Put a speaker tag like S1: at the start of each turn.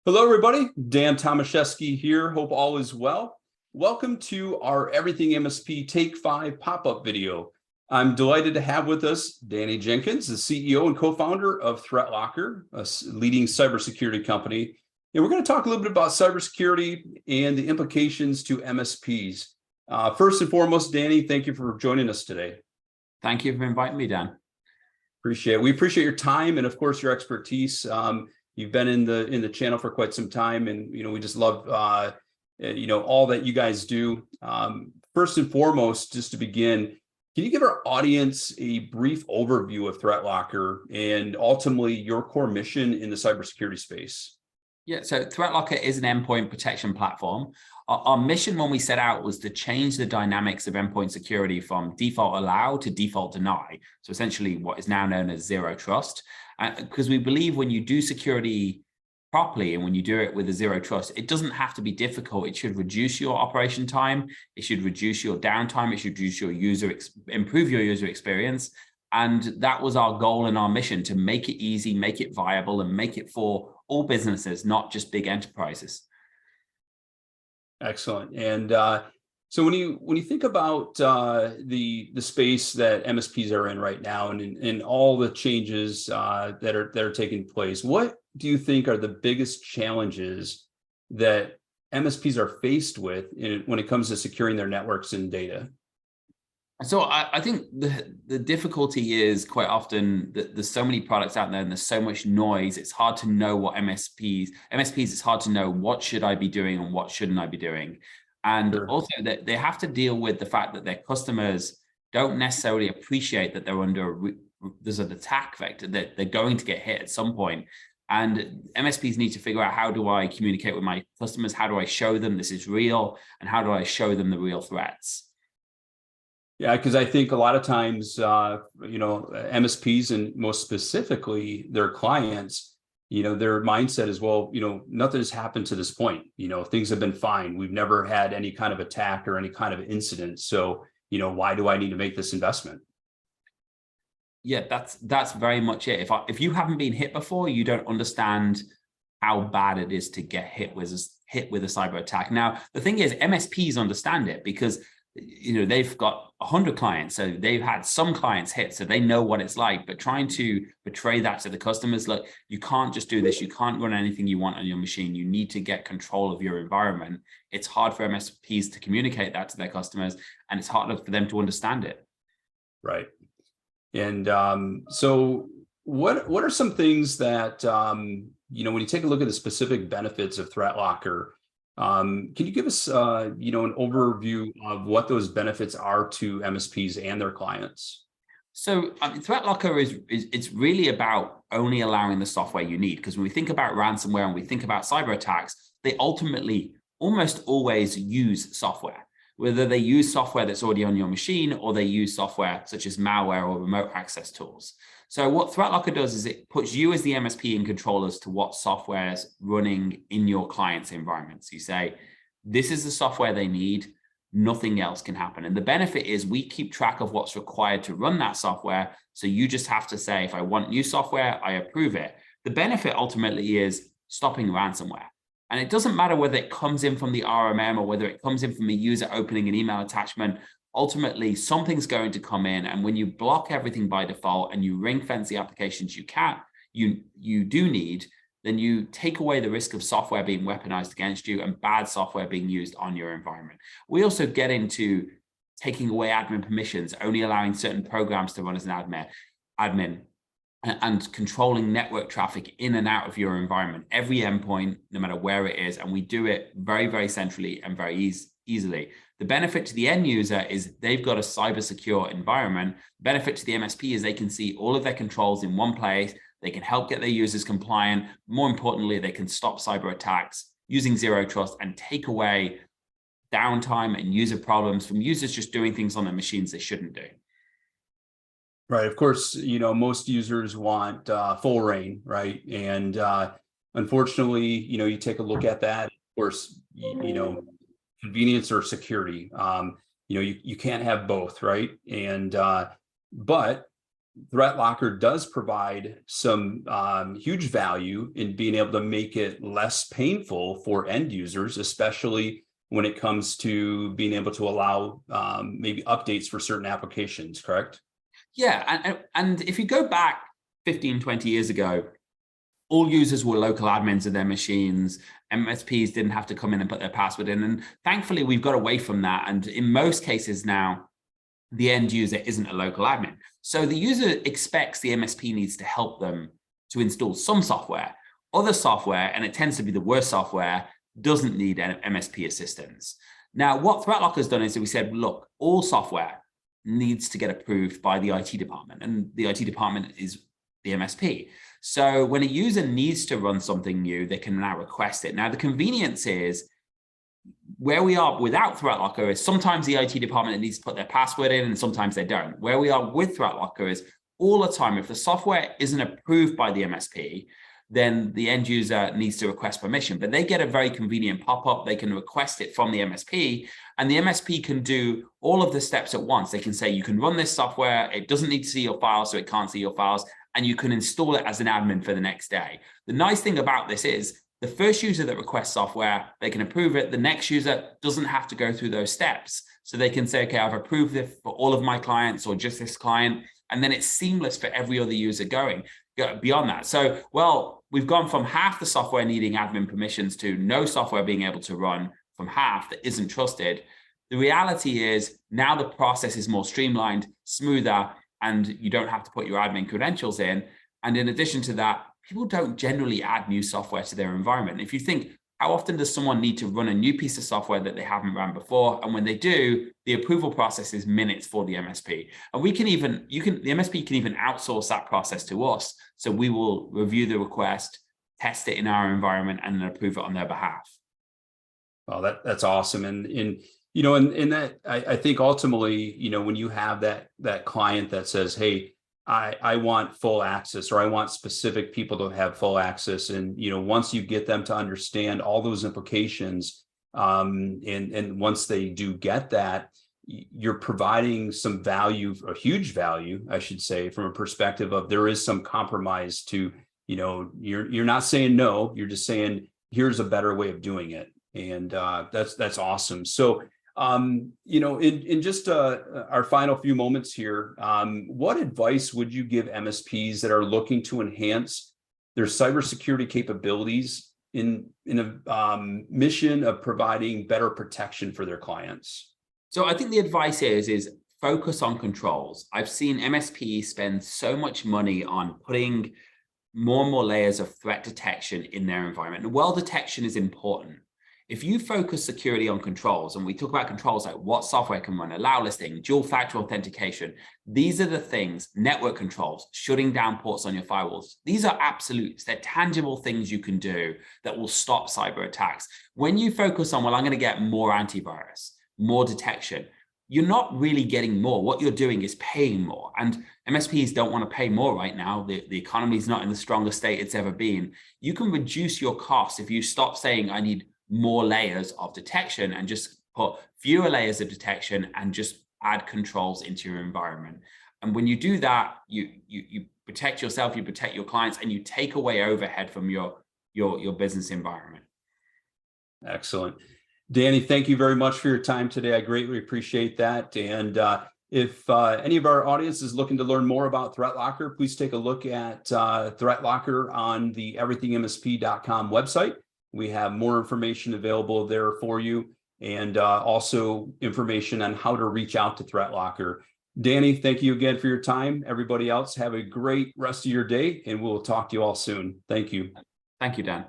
S1: Hello, everybody. Dan Tomaszewski here. Hope all is well. Welcome to our Everything MSP Take 5 pop-up video. I'm delighted to have with us Danny Jenkins, the CEO and co-founder of ThreatLocker, a leading cybersecurity company. And we're going to talk a little bit about cybersecurity and the implications to MSPs. First and foremost, Danny, thank you for joining us today.
S2: Thank you for inviting me, Dan.
S1: Appreciate it. We appreciate your time and, of course, your expertise. You've been in the channel for quite some time, and we just love all that you guys do. First and foremost, just to begin, can you give our audience a brief overview of ThreatLocker and ultimately your core mission in the cybersecurity space?
S2: Yeah, so ThreatLocker is an endpoint protection platform. Our mission when we set out was to change the dynamics of endpoint security from default allow to default deny. So essentially what is now known as zero trust. Because we believe when you do security properly and when you do it with a zero trust, it doesn't have to be difficult. It should reduce your operation time. It should reduce your downtime. It should reduce your improve your user experience. And that was our goal and our mission, to make it easy, make it viable, and make it for all businesses, not just big enterprises.
S1: Excellent. And so when you think about the space that MSPs are in right now, and all the changes that are taking place, what do you think are the biggest challenges that MSPs are faced with when it comes to securing their networks and data?
S2: So I think the difficulty is quite often that there's so many products out there and there's so much noise. It's hard to know what MSPs, it's hard to know what should I be doing and what shouldn't I be doing. And
S1: Sure.
S2: Also that they have to deal with the fact that their customers don't necessarily appreciate that they're under there's an attack vector, that they're going to get hit at some point. And MSPs need to figure out, how do I communicate with my customers? How do I show them this is real? And how do I show them the real threats?
S1: Yeah, because I think a lot of times, MSPs and most specifically their clients, their mindset is, well, nothing has happened to this point. Things have been fine. We've never had any kind of attack or any kind of incident. So, why do I need to make this investment?
S2: Yeah, that's very much it. If you haven't been hit before, you don't understand how bad it is to get hit with a cyber attack. Now, the thing is, MSPs understand it because they've got 100 clients, so they've had some clients hit, so they know what it's like. But trying to portray that to the customers, look, you can't just do this. You can't run anything you want on your machine. You need to get control of your environment. It's hard for MSPs to communicate that to their customers, and it's harder for them to understand it.
S1: Right. And so what are some things that, when you take a look at the specific benefits of ThreatLocker, can you give us, an overview of what those benefits are to MSPs and their clients?
S2: So ThreatLocker it's really about only allowing the software you need. Because when we think about ransomware and we think about cyber attacks, they ultimately almost always use software. Whether they use software that's already on your machine or they use software such as malware or remote access tools. So what ThreatLocker does is it puts you as the MSP in control as to what software is running in your client's environments. You say, this is the software they need, nothing else can happen. And the benefit is we keep track of what's required to run that software. So you just have to say, if I want new software, I approve it. The benefit ultimately is stopping ransomware. And it doesn't matter whether it comes in from the RMM or whether it comes in from a user opening an email attachment. Ultimately, something's going to come in. And when you block everything by default and you ring fence the applications you do need, then you take away the risk of software being weaponized against you and bad software being used on your environment. We also get into taking away admin permissions, only allowing certain programs to run as an admin. And controlling network traffic in and out of your environment, every endpoint, no matter where it is. And we do it very, very centrally and very easily. The benefit to the end user is they've got a cyber secure environment. Benefit to the MSP is they can see all of their controls in one place. They can help get their users compliant. More importantly, they can stop cyber attacks using zero trust and take away downtime and user problems from users just doing things on their machines they shouldn't do.
S1: Right. Of course, most users want full reign, right? And unfortunately, you take a look at that. Of course, convenience or security. You can't have both, right? And but ThreatLocker does provide some huge value in being able to make it less painful for end users, especially when it comes to being able to allow maybe updates for certain applications, correct?
S2: Yeah, and if you go back 15, 20 years ago, all users were local admins of their machines. MSPs didn't have to come in and put their password in. And thankfully, we've got away from that. And in most cases now, the end user isn't a local admin. So the user expects the MSP needs to help them to install some software. Other software, and it tends to be the worst software, doesn't need MSP assistance. Now, what ThreatLocker has done is that we said, look, all software needs to get approved by the IT department. And the IT department is the MSP. So when a user needs to run something new, they can now request it. Now, the convenience is where we are without ThreatLocker is sometimes the IT department needs to put their password in and sometimes they don't. Where we are with ThreatLocker is all the time, if the software isn't approved by the MSP, then the end user needs to request permission, but they get a very convenient pop-up. They can request it from the MSP, and the MSP can do all of the steps at once. They can say, you can run this software. It doesn't need to see your files, so it can't see your files, and you can install it as an admin for the next day. The nice thing about this is the first user that requests software, they can approve it. The next user doesn't have to go through those steps. So they can say, okay, I've approved it for all of my clients or just this client. And then it's seamless for every other user going beyond that. So, well, we've gone from half the software needing admin permissions to no software being able to run from half that isn't trusted. The reality is now the process is more streamlined, smoother, and you don't have to put your admin credentials in. And in addition to that, people don't generally add new software to their environment. If you think, how often does someone need to run a new piece of software that they haven't run before? And when they do, the approval process is minutes for the MSP. And we can even, the MSP can even outsource that process to us. So we will review the request, test it in our environment, and then approve it on their behalf.
S1: Well, that's awesome. And you know, and that I think ultimately, you know, when you have that client that says, hey, I want full access, or I want specific people to have full access. And, you know, once you get them to understand all those implications, and once they do get that, you're providing some value, a huge value, I should say, from a perspective of there is some compromise to, you know, you're not saying no, you're just saying, here's a better way of doing it. And that's awesome. So, you know, in just our final few moments here, what advice would you give MSPs that are looking to enhance their cybersecurity capabilities in a mission of providing better protection for their clients?
S2: So I think the advice is focus on controls. I've seen MSPs spend so much money on putting more and more layers of threat detection in their environment. And well detection is important. If you focus security on controls, and we talk about controls like what software can run, allow listing, dual factor authentication, these are the things, network controls, shutting down ports on your firewalls. These are absolutes. They're tangible things you can do that will stop cyber attacks. When you focus on, well, I'm going to get more antivirus, more detection, you're not really getting more. What you're doing is paying more. And MSPs don't want to pay more right now. The economy is not in the strongest state it's ever been. You can reduce your costs if you stop saying, I need more layers of detection, and just put fewer layers of detection and just add controls into your environment. And when you do that, you protect yourself, you protect your clients, and you take away overhead from your business environment.
S1: Excellent. Danny, thank you very much for your time today. I greatly appreciate that. And if any of our audience is looking to learn more about ThreatLocker, please take a look at ThreatLocker on the everythingmsp.com website. We have more information available there for you, and also information on how to reach out to ThreatLocker. Danny, thank you again for your time. Everybody else, have a great rest of your day, and we'll talk to you all soon. Thank you.
S2: Thank you, Dan.